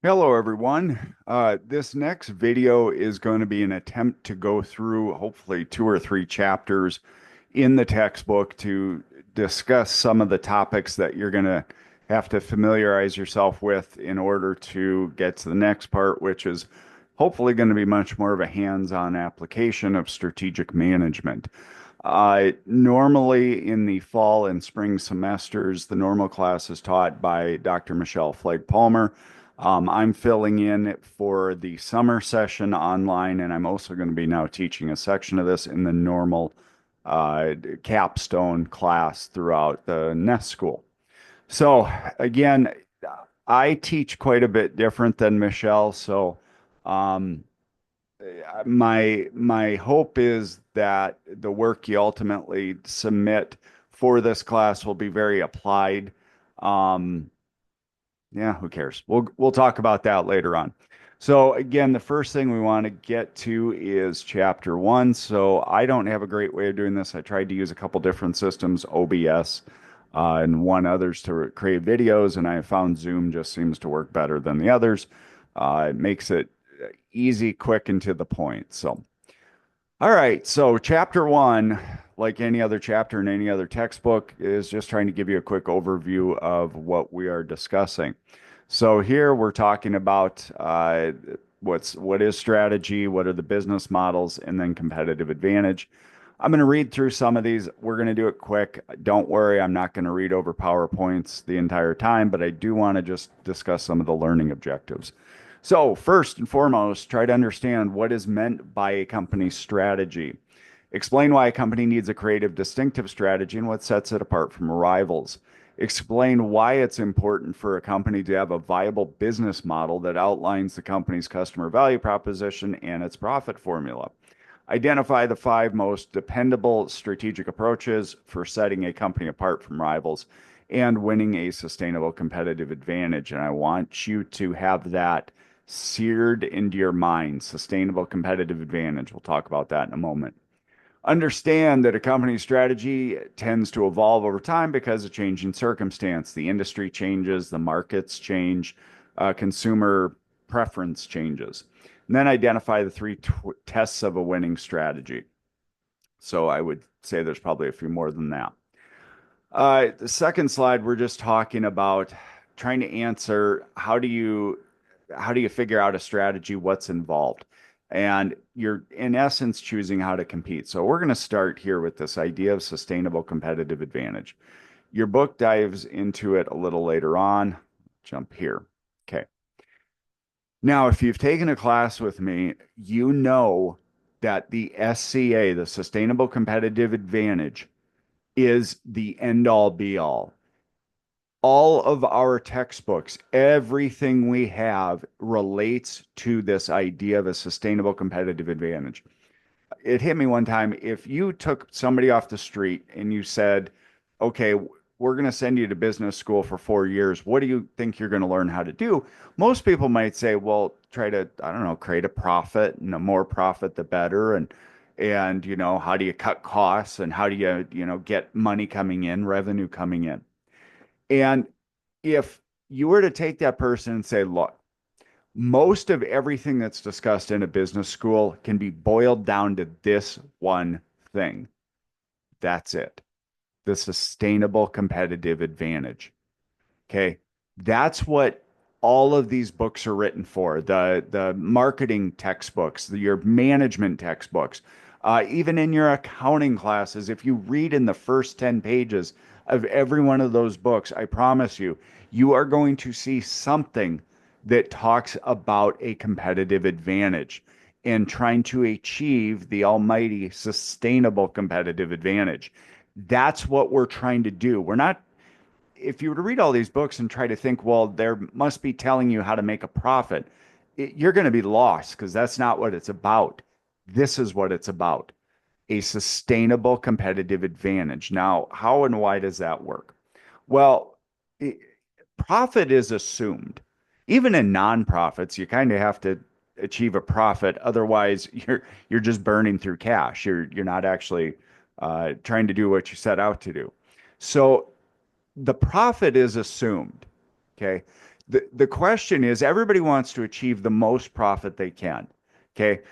Hello, everyone. This next video is going to be an attempt to go through hopefully two or three chapters in the textbook to discuss some of the topics that you're going to have to familiarize yourself with in order to get to the next part, which is hopefully going to be much more of a hands-on application of strategic management. Normally in the fall and spring semesters, the normal class is taught by Dr. Michelle Flagg Palmer. I'm filling in for the summer session online, and I'm also going to be now teaching a section of this in the normal capstone class throughout the Nest School. So, again, I teach quite a bit different than Michelle, so um, my hope is that the work you ultimately submit for this class will be very applied. Um, yeah, who cares? We'll talk about that later on. So again, the first thing we want to get to is chapter one. So I don't have a great way of doing this. I tried to use a couple different systems, OBS, and one others to create videos, and I found Zoom just seems to work better than the others. It makes it easy, quick, and to the point. So all right, so chapter one, like any other chapter in any other textbook, is just trying to give you a quick overview of what we are discussing. So here we're talking about what is strategy, what are the business models, and then competitive advantage. I'm going to read through some of these. We're going to do it quick. Don't worry, I'm not going to read over PowerPoints the entire time, but I do want to just discuss some of the learning objectives. So, first and foremost, try to understand what is meant by a company's strategy. Explain why a company needs a creative, distinctive strategy and what sets it apart from rivals. Explain why it's important for a company to have a viable business model that outlines the company's customer value proposition and its profit formula. Identify the five most dependable strategic approaches for setting a company apart from rivals and winning a sustainable competitive advantage. And I want you to have that seared into your mind. Sustainable competitive advantage. We'll talk about that in a moment. Understand that a company's strategy tends to evolve over time because of changing circumstance. The industry changes, the markets change, consumer preference changes. And then identify the three tests of a winning strategy. So I would say there's probably a few more than that. The second slide, we're just talking about trying to answer how do you figure out a strategy, what's involved? And you're in essence choosing how to compete. So we're going to start here with this idea of sustainable competitive advantage. Your book dives into it a little later on. Jump here. Okay. Now, if you've taken a class with me, you know that the SCA, the Sustainable Competitive Advantage, is the end all be all of our textbooks, everything we have relates to this idea of a sustainable competitive advantage. It hit me one time. If you took somebody off the street and you said, okay, we're going to send you to business school for 4 years. What do you think you're going to learn how to do? Most people might say, well, try to, I don't know, create a profit, and the more profit, the better. And how do you cut costs and how do you get money coming in, revenue coming in? And if you were to take that person and say, look, most of everything that's discussed in a business school can be boiled down to this one thing. That's it. The sustainable competitive advantage. Okay. That's what all of these books are written for. The marketing textbooks, your management textbooks, even in your accounting classes, if you read in the first 10 pages of every one of those books, I promise you, you are going to see something that talks about a competitive advantage and trying to achieve the almighty sustainable competitive advantage. That's what we're trying to do. We're not, if you were to read all these books and try to think, well, there must be telling you how to make a profit, you're going to be lost because that's not what it's about. This is what it's about, a sustainable competitive advantage. Now, how and why does that work? Well, it, profit is assumed. Even in nonprofits, you kind of have to achieve a profit. Otherwise, you're just burning through cash. You're not actually trying to do what you set out to do. So the profit is assumed. Okay. The question is everybody wants to achieve the most profit they can. Okay.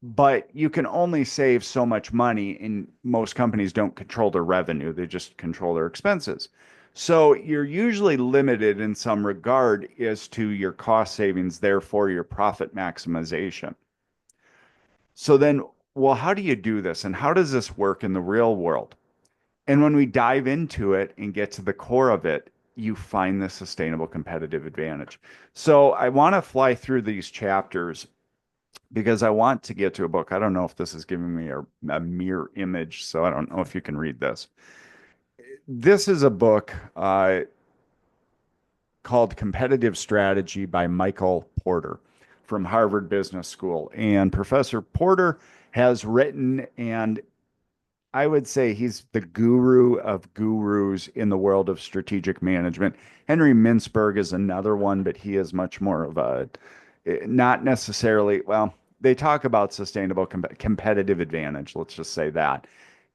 But you can only save so much money, and most companies don't control their revenue, they just control their expenses. So you're usually limited in some regard as to your cost savings, therefore your profit maximization. So then, well, how do you do this? And how does this work in the real world? And when we dive into it and get to the core of it, you find the sustainable competitive advantage. So I want to fly through these chapters because I want to get to a book. I don't know if this is giving me a mirror image, so I don't know if you can read this. This is a book called Competitive Strategy by Michael Porter from Harvard Business School. And Professor Porter has written, and I would say he's the guru of gurus in the world of strategic management. Henry Mintzberg is another one, but he is much more of a, not necessarily, well, they talk about sustainable competitive advantage. Let's just say that.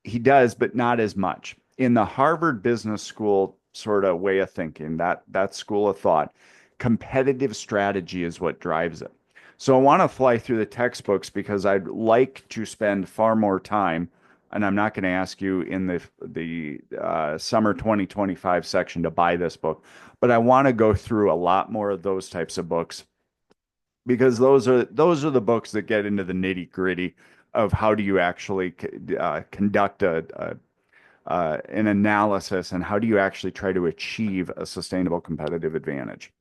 He does, but not as much. In the Harvard Business School sort of way of thinking, that school of thought, competitive strategy is what drives it. So I want to fly through the textbooks because I'd like to spend far more time, and I'm not going to ask you in the summer 2025 section to buy this book, but I want to go through a lot more of those types of books because those are the books that get into the nitty gritty of how do you actually conduct an analysis and how do you actually try to achieve a sustainable competitive advantage.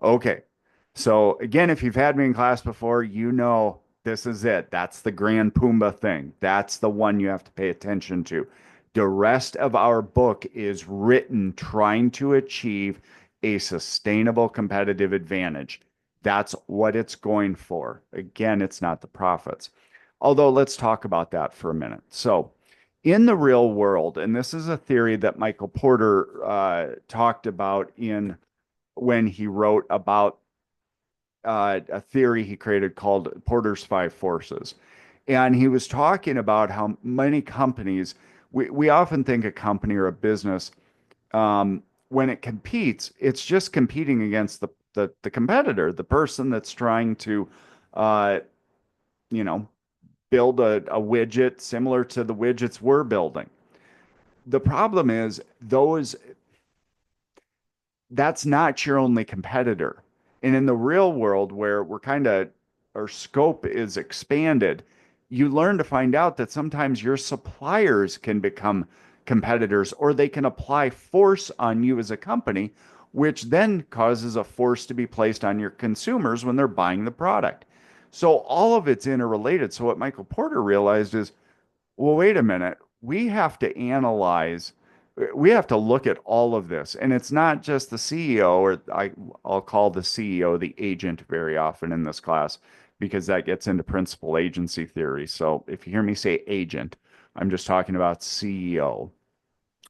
Okay. So again, if you've had me in class before, you know this is it. That's the Grand Pumbaa thing. That's the one you have to pay attention to. The rest of our book is written trying to achieve a sustainable competitive advantage. That's what it's going for. Again, it's not the profits. Although let's talk about that for a minute. So, in the real world, and this is a theory that Michael Porter talked about in when he wrote about a theory he created called Porter's Five Forces. And he was talking about how many companies, we often think a company or a business, when it competes, it's just competing against the competitor, the person that's trying to, uh, you know, build a widget similar to the widgets we're building. The problem is those that's not your only competitor. And in the real world, where we're kind of our scope is expanded, you learn to find out that sometimes your suppliers can become competitors or they can apply force on you as a company, which then causes a force to be placed on your consumers when they're buying the product. So all of it's interrelated. So what Michael Porter realized is well, wait a minute. We have to analyze, we have to look at all of this. And it's not just the CEO, or I'll call the CEO the agent very often in this class because that gets into principal agency theory. So if you hear me say agent, I'm just talking about CEO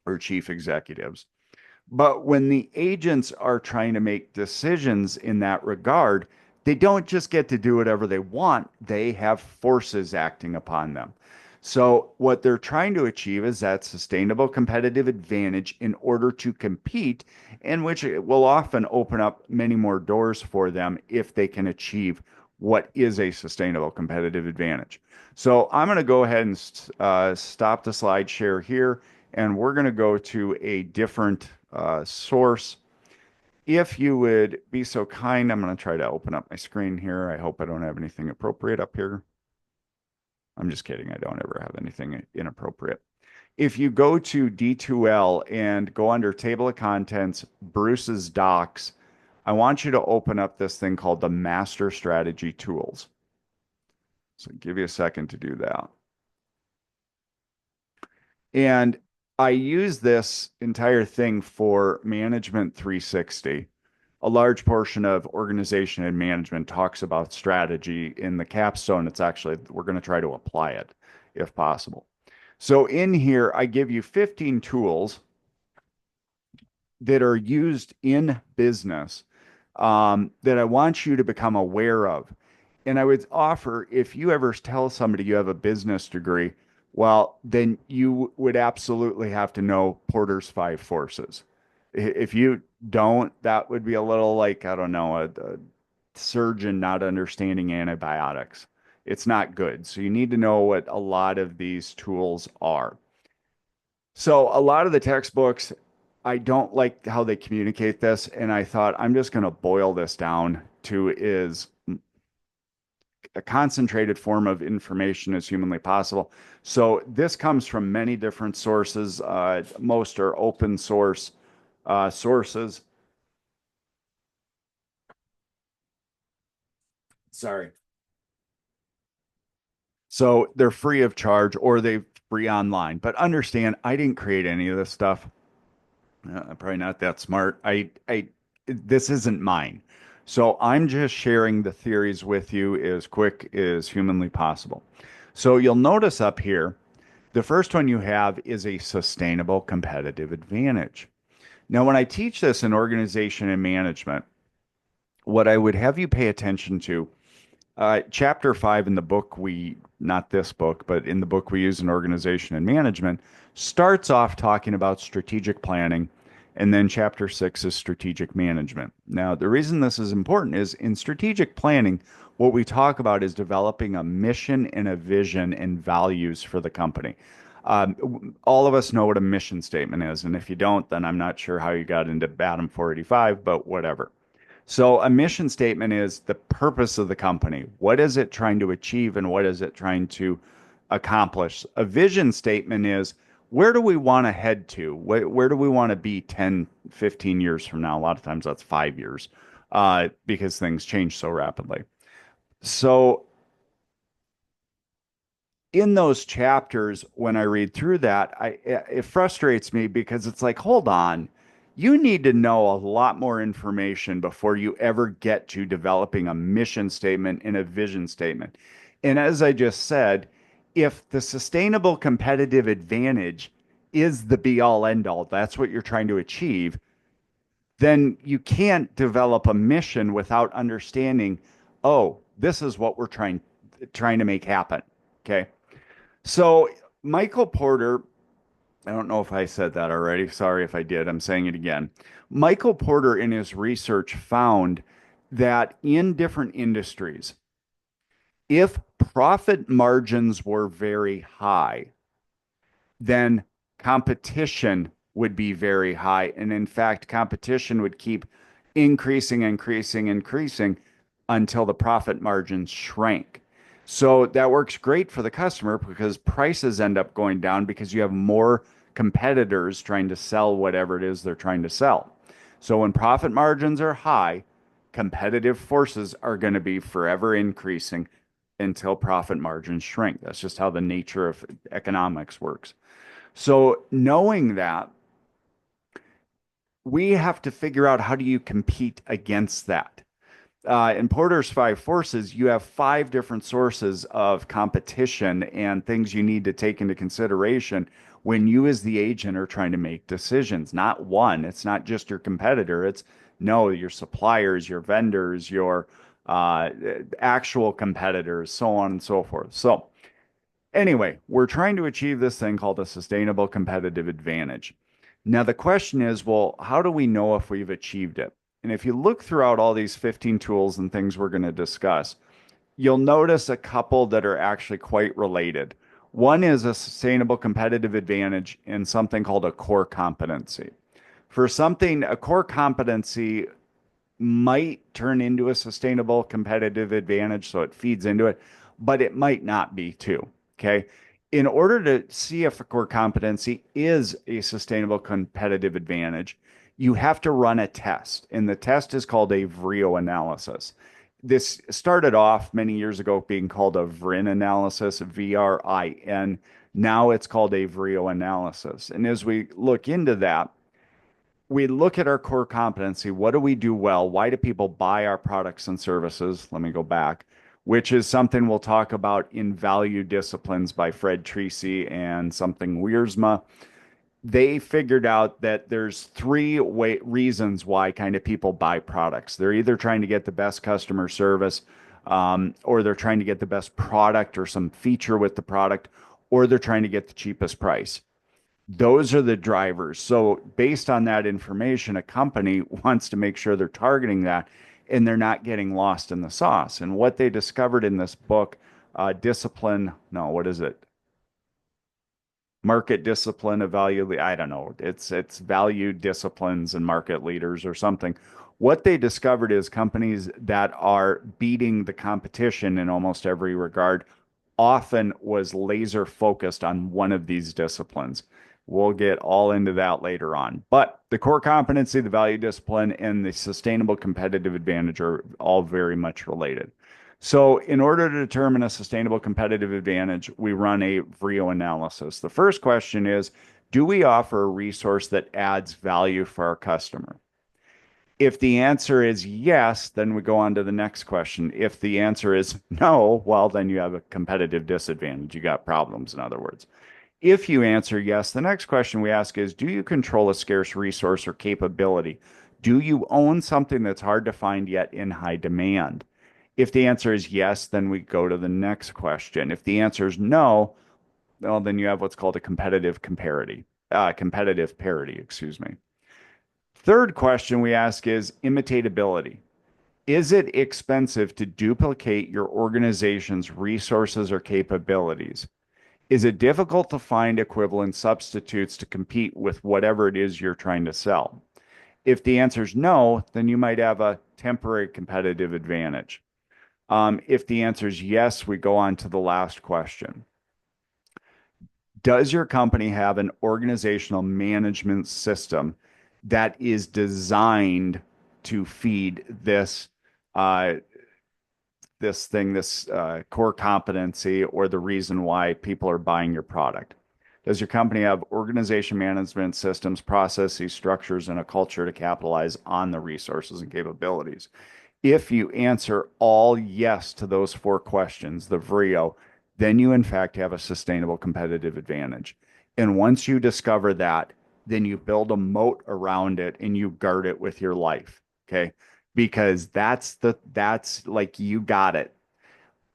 or chief executives. But when the agents are trying to make decisions in that regard, they don't just get to do whatever they want, they have forces acting upon them. So, what they're trying to achieve is that sustainable competitive advantage in order to compete, in which it will often open up many more doors for them if they can achieve what is a sustainable competitive advantage. So, I'm going to go ahead and stop the slide share here, and we're going to go to a different source. If you would be so kind, I'm going to try to open up my screen here. I hope I don't have anything appropriate up here. I'm just kidding. I don't ever have anything inappropriate. If you go to D2L and go under Table of Contents, Bruce's Docs, I want you to open up this thing called the Master Strategy Tools. So give you a second to do that. And I use this entire thing for Management 360. A large portion of organization and management talks about strategy. In the capstone, it's actually, we're going to try to apply it if possible. So in here, I give you 15 tools that are used in business that I want you to become aware of. And I would offer if you ever tell somebody you have a business degree, well, then you would absolutely have to know Porter's Five Forces. If you don't, that would be a little like, I don't know, a surgeon not understanding antibiotics. It's not good. So you need to know what a lot of these tools are. So a lot of the textbooks, I don't like how they communicate this, and I thought I'm just going to boil this down to is a concentrated form of information as humanly possible. So this comes from many different sources. Most are open source sources. Sorry. So they're free of charge or they free online. But understand, I didn't create any of this stuff. I'm probably not that smart. This isn't mine. So I'm just sharing the theories with you as quick as humanly possible. So you'll notice up here, the first one you have is a sustainable competitive advantage. Now, when I teach this in organization and management, what I would have you pay attention to, chapter 5 in the book not this book, but in the book we use in organization and management, starts off talking about strategic planning. And then chapter 6 is strategic management. Now, the reason this is important is in strategic planning, what we talk about is developing a mission and a vision and values for the company. All of us know what a mission statement is. And if you don't, then I'm not sure how you got into BADM 485, but whatever. So a mission statement is the purpose of the company. What is it trying to achieve and what is it trying to accomplish? A vision statement is where do we want to head to? Where do we want to be 10, 15 years from now? A lot of times that's 5 years because things change so rapidly. So in those chapters, when I read through that, it frustrates me because it's like, hold on, you need to know a lot more information before you ever get to developing a mission statement and a vision statement. And as I just said, if the sustainable competitive advantage is the be all end all, that's what you're trying to achieve, then you can't develop a mission without understanding, oh, this is what we're trying to make happen. Okay. So Michael Porter, I don't know if I said that already. Sorry if I did. I'm saying it again. Michael Porter, in his research, found that in different industries, if profit margins were very high, then competition would be very high. And in fact, competition would keep increasing, increasing, increasing until the profit margins shrank. So that works great for the customer because prices end up going down because you have more competitors trying to sell whatever it is they're trying to sell. So when profit margins are high, competitive forces are going to be forever increasing until profit margins shrink. That's just how the nature of economics works. So knowing that, we have to figure out how do you compete against that. In Porter's five forces, you have five different sources of competition and things you need to take into consideration when you, as the agent, are trying to make decisions. Not one, it's not just your competitor, it's no, your suppliers, your vendors, your actual competitors, so on and so forth. So, anyway, we're trying to achieve this thing called a sustainable competitive advantage. Now, the question is, well, how do we know if we've achieved it? And if you look throughout all these 15 tools and things we're going to discuss, you'll notice a couple that are actually quite related. One is a sustainable competitive advantage in something called a core competency. For something, a core competency might turn into a sustainable competitive advantage, so it feeds into it, but it might not be too. Okay. In order to see if a core competency is a sustainable competitive advantage, you have to run a test, and the test is called a VRIO analysis. This started off many years ago being called a VRIN analysis, VRIN. Now it's called a VRIO analysis. And as we look into that, we look at our core competency. What do we do well? Why do people buy our products and services? Let me go back, which is something we'll talk about in Value Disciplines by Fred Treacy and something Wiersma. They figured out that there's reasons why kind of people buy products. They're either trying to get the best customer service, or they're trying to get the best product or some feature with the product, or they're trying to get the cheapest price. Those are the drivers. So, based on that information, a company wants to make sure they're targeting that and they're not getting lost in the sauce. And what they discovered in this book, discipline, no, what is it? Market discipline, evaluate, I don't know. It's value disciplines and market leaders or something. What they discovered is companies that are beating the competition in almost every regard often was laser focused on one of these disciplines. We'll get all into that later on. But the core competency, the value discipline, and the sustainable competitive advantage are all very much related. So, in order to determine a sustainable competitive advantage, we run a VRIO analysis. The first question is, do we offer a resource that adds value for our customer? If the answer is yes, then we go on to the next question. If the answer is no, well, then you have a competitive disadvantage. You got problems, in other words. If you answer yes, the next question we ask is, do you control a scarce resource or capability? Do you own something that's hard to find yet in high demand? If the answer is yes, then we go to the next question. If the answer is no, well, then you have what's called a competitive parity, excuse me. Third question we ask is imitatability. Is it expensive to duplicate your organization's resources or capabilities? Is it difficult to find equivalent substitutes to compete with whatever it is you're trying to sell? If the answer is no, then you might have a temporary competitive advantage. If the answer is yes, we go on to the last question. Does your company have an organizational management system that is designed to feed uh, this core competency or the reason why people are buying your product? Does your company have organization management systems, processes, structures, and a culture to capitalize on the resources and capabilities? If you answer all yes to those four questions, the VRIO, then you in fact have a sustainable competitive advantage. And once you discover that, then you build a moat around it and you guard it with your life. Okay. Because that's like you got it.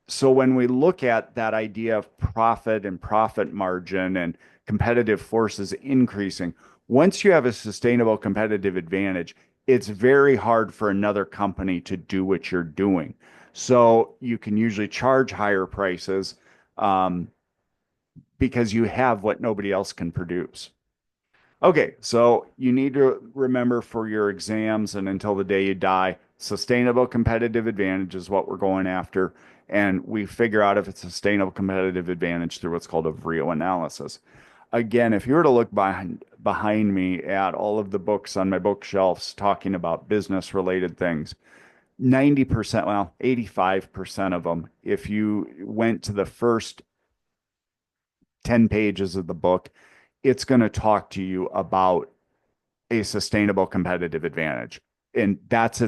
So when we look at that idea of profit and profit margin and competitive forces increasing, once you have a sustainable competitive advantage, it's very hard for another company to do what you're doing. So you can usually charge higher prices um, because you have what nobody else can produce. Okay, so you need to remember for your exams and until the day you die, sustainable competitive advantage is what we're going after. And we figure out if it's a sustainable competitive advantage through what's called a VRIO analysis. Again, if you were to look behind me at all of the books on my bookshelves talking about business related things, 90%, well, 85% of them, if you went to the first 10 pages of the book, it's going to talk to you about a sustainable competitive advantage. And that's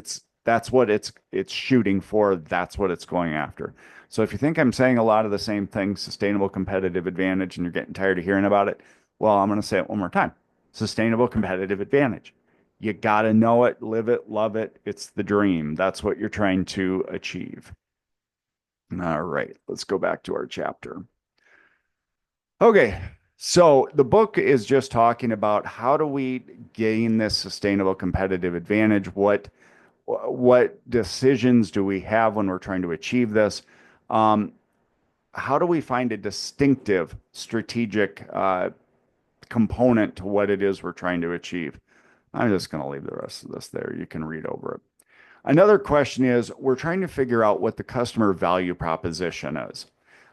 what it's shooting for. That's what it's going after. So if you think I'm saying a lot of the same things, sustainable competitive advantage, and you're getting tired of hearing about it, well, I'm going to say it one more time. Sustainable competitive advantage. You got to know it, live it, love it. It's the dream. That's what you're trying to achieve. All right, let's go back to our chapter. Okay, so the book is just talking about how do we gain this sustainable competitive advantage? What decisions do we have when we're trying to achieve this? Um, how do we find a distinctive strategic component to what it is we're trying to achieve? I'm just going to leave the rest of this there. You can read over it. Another question is we're trying to figure out what the customer value proposition is.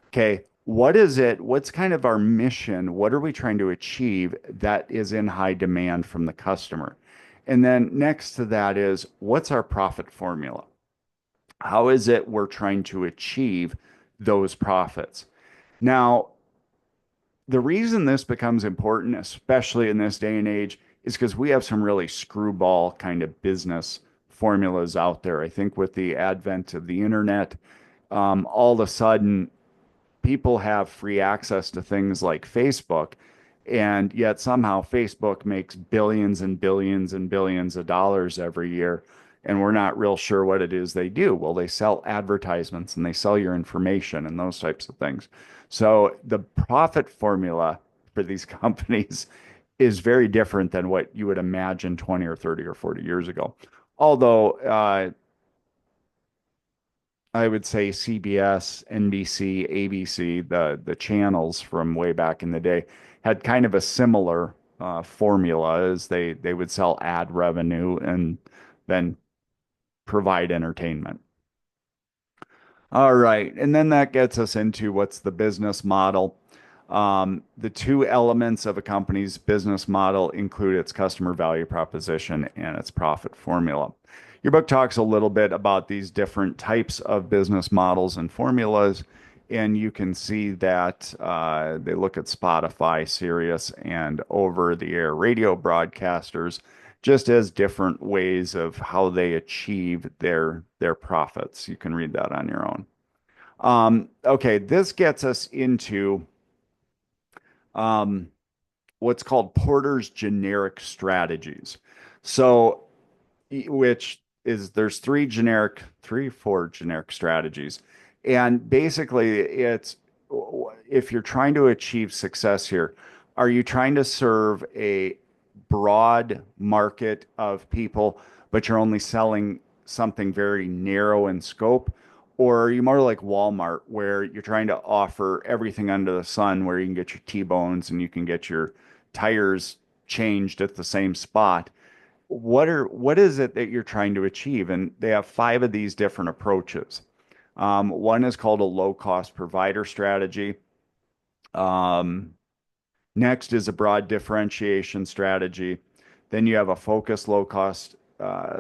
Okay, what is it? What's kind of our mission? What are we trying to achieve that is in high demand from the customer? And then next to that is what's our profit formula? How is it we're trying to achieve those profits? Now, the reason this becomes important, especially in this day and age, is because we have some really screwball kind of business formulas out there. I think with the advent of the internet, all of a sudden people have free access to things like Facebook, and yet somehow Facebook makes billions and billions and billions of dollars every year, and we're not real sure what it is they do. Well, they sell advertisements and they sell your information and those types of things. So the profit formula for these companies is very different than what you would imagine 20 or 30 or 40 years ago. Although I would say CBS, NBC, ABC, the channels from way back in the day had kind of a similar formula as they would sell ad revenue and then provide entertainment. All right. And then that gets us into what's the business model. The two elements of a company's business model include its customer value proposition and its profit formula. Your book talks a little bit about these different types of business models and formulas, and you can see that they look at Spotify, Sirius, and over-the-air radio broadcasters just as different ways of how they achieve their profits. You can read that on your own. Okay, this gets us into um, what's called Porter's generic strategies. So, which is there's four generic strategies. And basically, it's if you're trying to achieve success here, are you trying to serve a broad market of people, but you're only selling something very narrow in scope? Or are you more like Walmart, where you're trying to offer everything under the sun, where you can get your T-bones and you can get your tires changed at the same spot? What is it that you're trying to achieve? And they have five of these different approaches. One is called a low cost provider strategy. Um, Next is a broad differentiation strategy. Then you have a focused low cost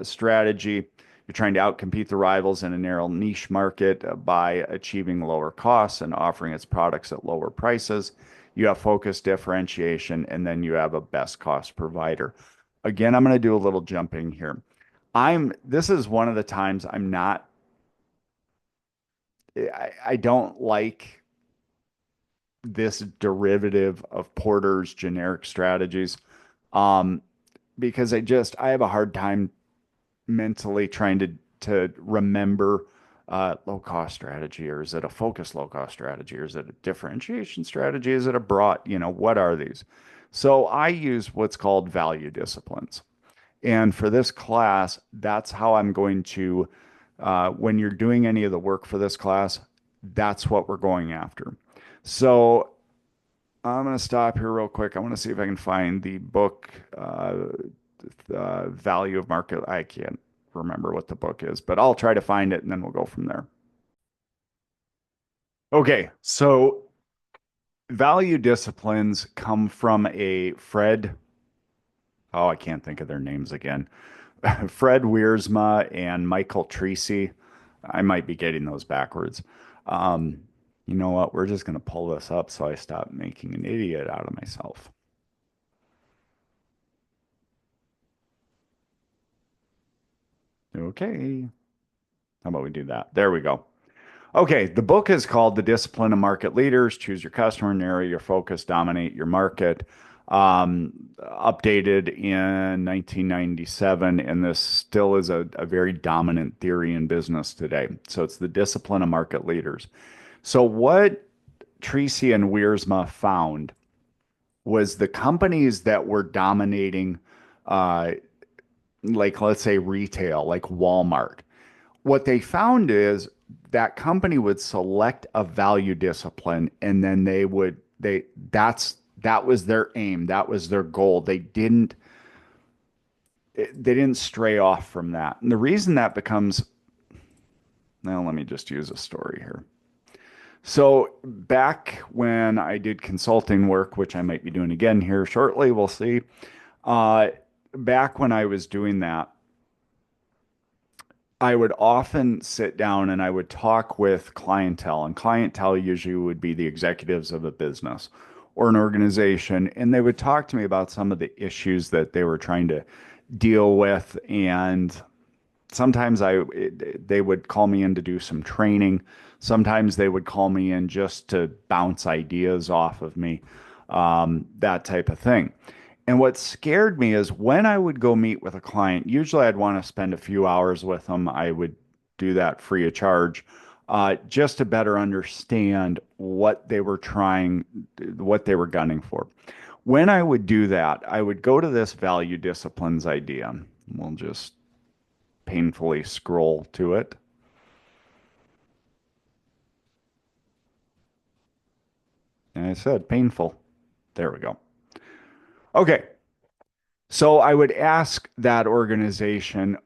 strategy. You're trying to outcompete the rivals in a narrow niche market by achieving lower costs and offering its products at lower prices. You have focused differentiation, and then you have a best cost provider. Again, I'm going to do a little jumping here. This is one of the times I'm not, I don't like this derivative of Porter's generic strategies, um, because I have a hard time mentally trying to remember low cost strategy, or is it a focused low cost strategy, or is it a differentiation strategy? Is it a broad, what are these? So I use what's called value disciplines. And for this class, that's how I'm going to, when you're doing any of the work for this class, that's what we're going after. So I'm going to stop here real quick. I want to see if I can find the book, Value of Market. I can't remember what the book is, but I'll try to find it and then we'll go from there. Okay, so value disciplines come from oh, I can't think of their names again. Fred Wiersma and Michael Treacy. I might be getting those backwards. Um, you know what? We're just going to pull this up so I stop making an idiot out of myself. Okay. How about we do that? There we go. Okay, the book is called The Discipline of Market Leaders. Choose your customer, narrow your focus, dominate your market. Updated in 1997, and this still is a very dominant theory in business today. So it's The Discipline of Market Leaders. So what Tracy and Wiersma found was the companies that were dominating, uh, like let's say retail, like Walmart. What they found is that company would select a value discipline, and then that was their aim, that was their goal. They didn't stray off from that. And the reason that becomes, now let me just use a story here. So back when I did consulting work, which I might be doing again here shortly, we'll see. Uh, Back when I was doing that, I would often sit down and I would talk with clientele, and clientele usually would be the executives of a business or an organization, and they would talk to me about some of the issues that they were trying to deal with. And sometimes they would call me in to do some training. Sometimes they would call me in just to bounce ideas off of me, that type of thing. And what scared me is when I would go meet with a client, usually I'd want to spend a few hours with them. I would do that free of charge. just to better understand what they were gunning for. When I would do that, I would go to this value disciplines idea. We'll just painfully scroll to it. And I said painful. There we go. Okay. So I would ask that organization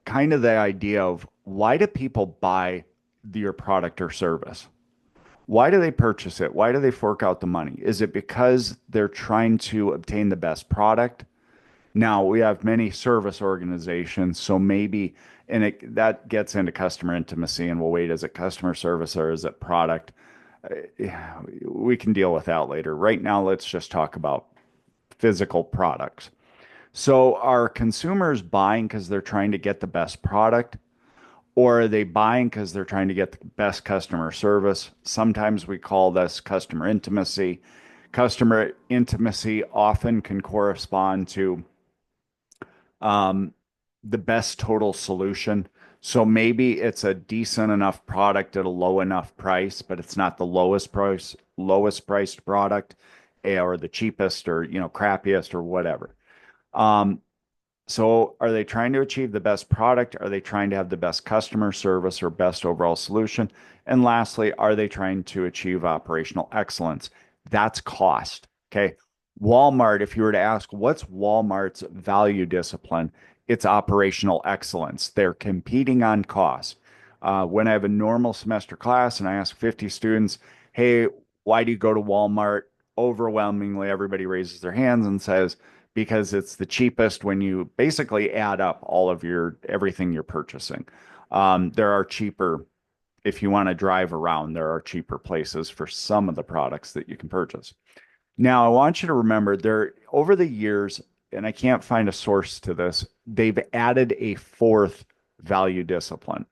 kind of the idea of why do people buy your product or service? Why do they purchase it? Why do they fork out the money? Is it because they're trying to obtain the best product? Now, we have many service organizations, so maybe, that gets into customer intimacy, and we'll wait, is it customer service or is it product? We can deal with that later. Right now, let's just talk about physical products. So, are consumers buying because they're trying to get the best product, or are they buying because they're trying to get the best customer service? Sometimes we call this customer intimacy. Customer intimacy often can correspond to um, the best total solution. So maybe it's a decent enough product at a low enough price, but it's not the lowest priced product, or the cheapest, or crappiest, or whatever. Um, so are they trying to achieve the best product? Are they trying to have the best customer service or best overall solution? And lastly, are they trying to achieve operational excellence? That's cost. Okay. Walmart, if you were to ask, what's Walmart's value discipline? It's operational excellence. They're competing on cost. When I have a normal semester class and I ask 50 students, hey, why do you go to Walmart? Overwhelmingly, everybody raises their hands and says, because it's the cheapest when you basically add up all of everything you're purchasing. There are cheaper, if you want to drive around, there are cheaper places for some of the products that you can purchase. Now, I want you to remember there over the years, and I can't find a source to this, they've added a fourth value discipline.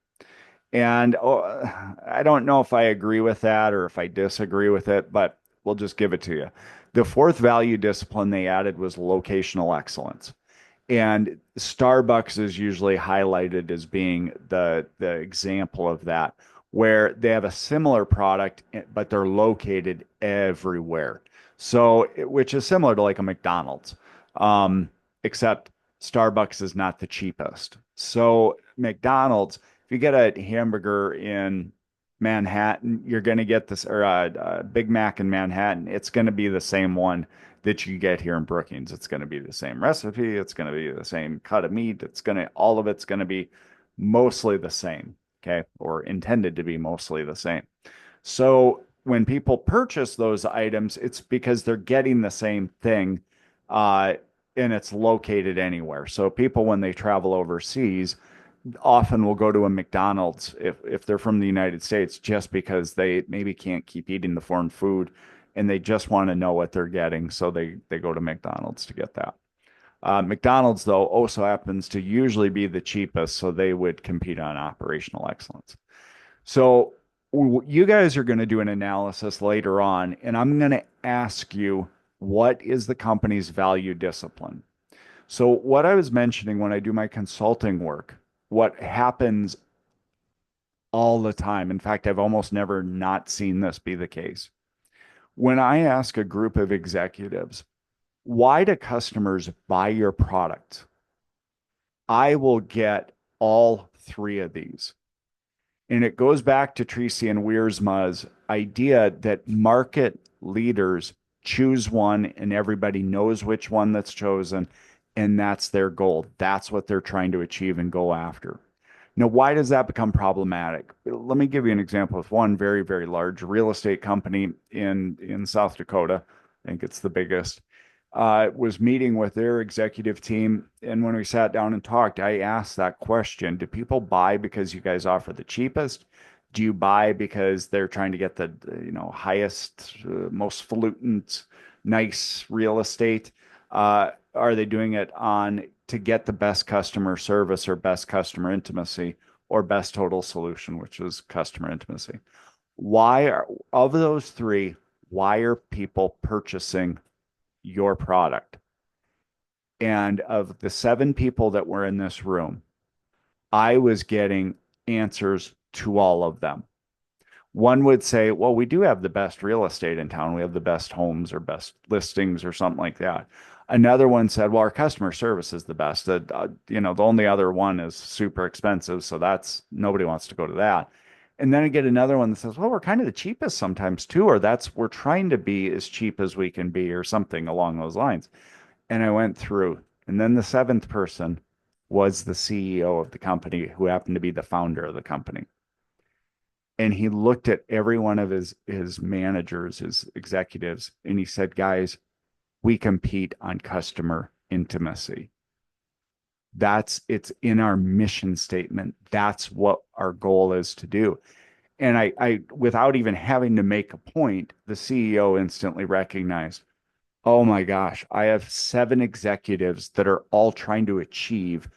And I don't know if I agree with that or if I disagree with it, but we'll just give it to you. The fourth value discipline they added was locational excellence. And Starbucks is usually highlighted as being the example of that, where they have a similar product, but they're located everywhere. So, which is similar to like a McDonald's, except Starbucks is not the cheapest. So, McDonald's, if you get a hamburger in Manhattan, you're going to get this, or a Big Mac in Manhattan, it's going to be the same one that you get here in Brookings. It's going to be the same recipe. It's going to be the same cut of meat. All of it's going to be mostly the same, okay, or intended to be mostly the same. So when people purchase those items, it's because they're getting the same thing, uh, and it's located anywhere. So people, when they travel overseas, often will go to a McDonald's if they're from the United States, just because they maybe can't keep eating the foreign food and they just want to know what they're getting. So they go to McDonald's to get that. McDonald's, though, also happens to usually be the cheapest, so they would compete on operational excellence. So you guys are going to do an analysis later on, and I'm going to ask you, what is the company's value discipline? So what I was mentioning, when I do my consulting work, what happens all the time, in fact, I've almost never not seen this be the case. When I ask a group of executives, why do customers buy your product? I will get all three of these. And it goes back to Tracy and Wiersma's idea that market leaders choose one and everybody knows which one that's chosen, and that's their goal. That's what they're trying to achieve and go after. Now, why does that become problematic? Let me give you an example of one very, very large real estate company in South Dakota. I think it's the biggest. Was meeting with their executive team, and when we sat down and talked, I asked that question: do people buy because you guys offer the cheapest? Do you buy because they're trying to get the highest, most falutin, nice real estate? Are they doing it on to get the best customer service or best customer intimacy or best total solution, which is customer intimacy? Of those three, why are people purchasing your product? And of the seven people that were in this room, I was getting answers to all of them. One would say, well, we do have the best real estate in town. We have the best homes or best listings or something like that. Another one said, well, our customer service is the best. The only other one is super expensive. So that's nobody wants to go to that. And then I get another one that says, well, we're kind of the cheapest sometimes too, or we're trying to be as cheap as we can be, or something along those lines. And I went through. And then the seventh person was the CEO of the company who happened to be the founder of the company. And he looked at every one of his managers, his executives, and he said, guys, we compete on customer intimacy. It's in our mission statement. That's what our goal is to do. And I without even having to make a point, the CEO instantly recognized, oh my gosh, I have seven executives that are all trying to achieve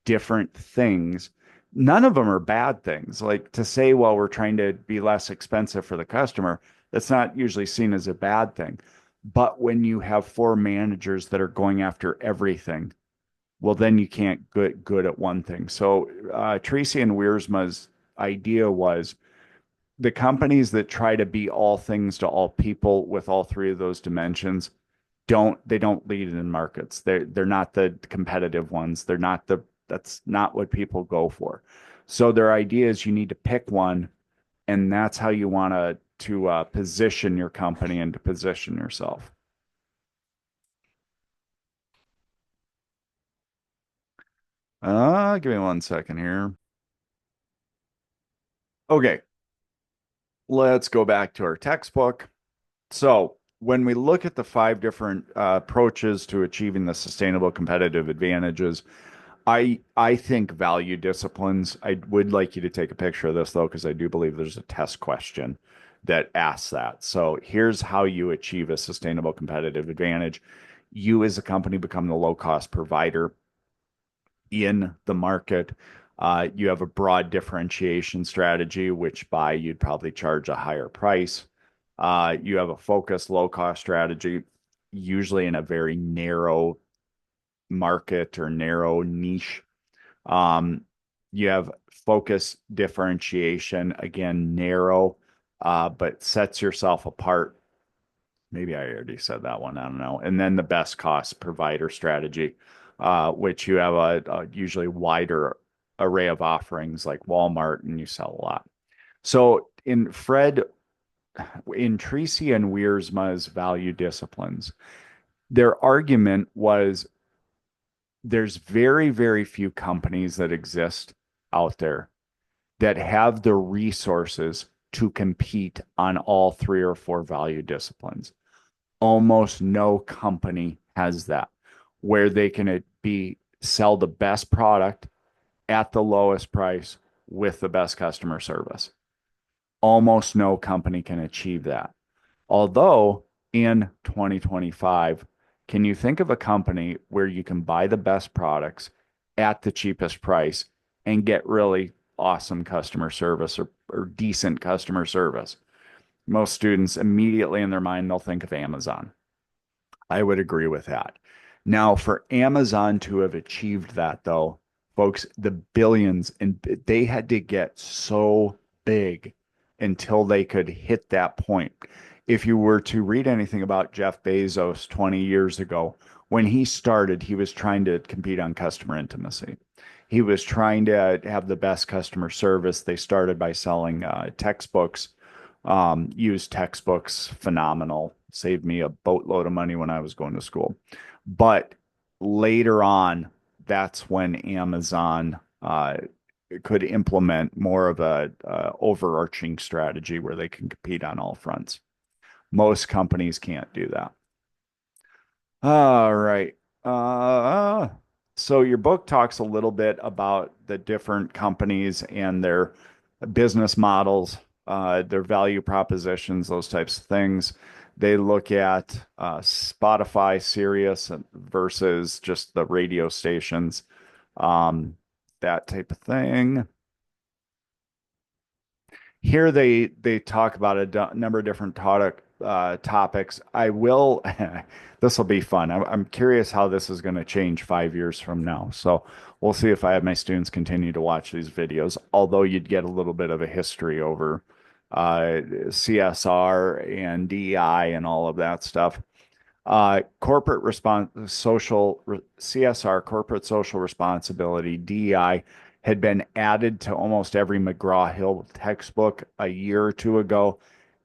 different things. None of them are bad things. Like to say, well, we're trying to be less expensive for the customer, that's not usually seen as a bad thing. But when you have four managers that are going after everything, well, then you can't get good at one thing. So Tracy and Wiersma's idea was the companies that try to be all things to all people with all three of those dimensions don't lead in markets. They're not the competitive ones. That's not what people go for. So their idea is you need to pick one, and that's how you want to position your company and to position yourself. Give me one second here. Okay, let's go back to our textbook. So when we look at the five different approaches to achieving the sustainable competitive advantages, I think value disciplines. I would like you to take a picture of this though, because I do believe there's a test question that asks that. So here's how you achieve a sustainable competitive advantage. You as a company become the low cost provider in the market. You have a broad differentiation strategy, which by you'd probably charge a higher price. You have a focused low cost strategy, usually in a very narrow market or narrow niche. Um, you have focus differentiation, again, narrow, but sets yourself apart. Maybe I already said that one. I don't know. And then the best cost provider strategy, which you have a usually wider array of offerings like Walmart, and you sell a lot. So in Tracy and Wiersma's value disciplines, their argument was there's very, very few companies that exist out there that have the resources to compete on all three or four value disciplines. Almost no company has that, where they can sell the best product at the lowest price with the best customer service. Almost no company can achieve that. Although in 2025, can you think of a company where you can buy the best products at the cheapest price and get really awesome customer service or decent customer service? Most students immediately in their mind, they'll think of Amazon. I would agree with that. Now, for Amazon to have achieved that, though, folks, the billions, and they had to get so big until they could hit that point. If you were to read anything about Jeff Bezos 20 years ago, when he started, he was trying to compete on customer intimacy. He was trying to have the best customer service. They started by selling textbooks, used textbooks, phenomenal. Saved me a boatload of money when I was going to school. But later on, that's when Amazon could implement more of a overarching strategy where they can compete on all fronts. Most companies can't do that. All right. Uh, so your book talks a little bit about the different companies and their business models, their value propositions, those types of things. They look at Spotify, Sirius versus just the radio stations, that type of thing. Here they talk about a number of different topics. I will, this will be fun. I'm curious how this is going to change 5 years from now. So we'll see if I have my students continue to watch these videos, although you'd get a little bit of a history over CSR and DEI and all of that stuff. Corporate response, CSR, corporate social responsibility, DEI, had been added to almost every McGraw-Hill textbook a year or two ago,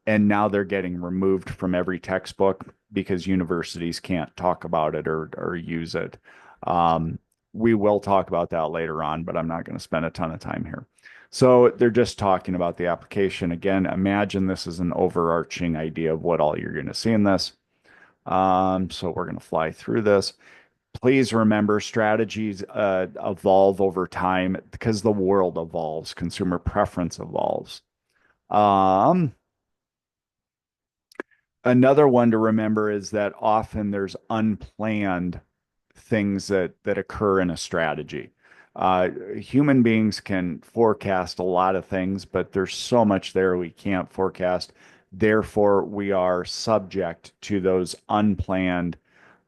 and now they're getting removed from every textbook because universities can't talk about it or use it. Um, we will talk about that later on, but I'm not going to spend a ton of time here. So they're just talking about the application. Again, imagine this is an overarching idea of what all you're going to see in this. So we're going to fly through this. Please remember strategies evolve over time because the world evolves, consumer preference evolves. Um, Another one to remember is that often there's unplanned things that occur in a strategy. Human beings can forecast a lot of things, but there's so much there we can't forecast. Therefore, we are subject to those unplanned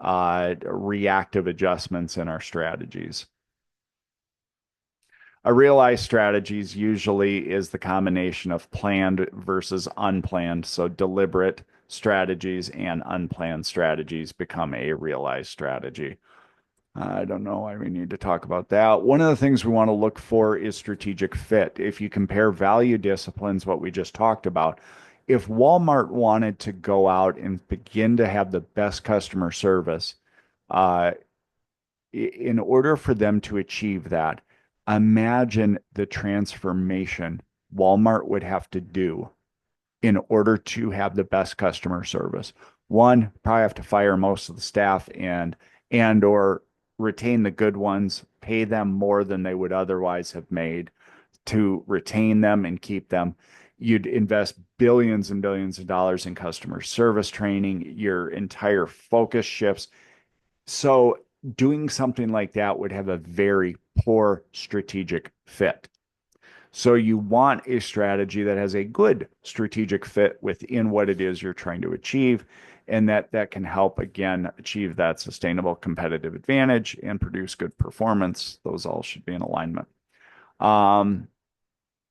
reactive adjustments in our strategies. A realized strategies usually is the combination of planned versus unplanned. So deliberate strategies and unplanned strategies become a realized strategy. I don't know why we need to talk about that. One of the things we want to look for is strategic fit. If you compare value disciplines, what we just talked about, if Walmart wanted to go out and begin to have the best customer service, uh, in order for them to achieve that, imagine the transformation Walmart would have to do in order to have the best customer service. One, probably have to fire most of the staff and or retain the good ones, pay them more than they would otherwise have made to retain them and keep them. You'd invest billions and billions of dollars in customer service training. Your entire focus shifts. So doing something like that would have a very poor strategic fit. So you want a strategy that has a good strategic fit within what it is you're trying to achieve, and that can help again achieve that sustainable competitive advantage and produce good performance. Those all should be in alignment. Um,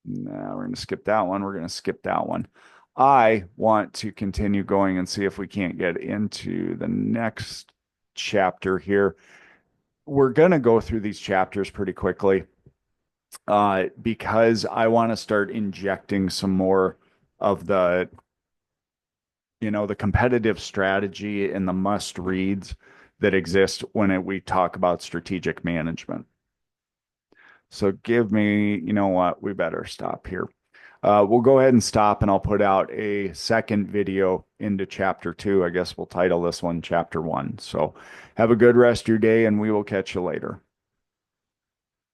no, we're going to skip that one. We're going to skip that one. I want to continue going and see if we can't get into the next chapter here. We're going to go through these chapters pretty quickly because I want to start injecting some more of the competitive strategy and the must reads that exist when we talk about strategic management. So give me, you know what, we better stop here. We'll go ahead and stop and I'll put out a second video into chapter 2. I guess we'll title this one chapter 1. So have a good rest of your day and we will catch you later.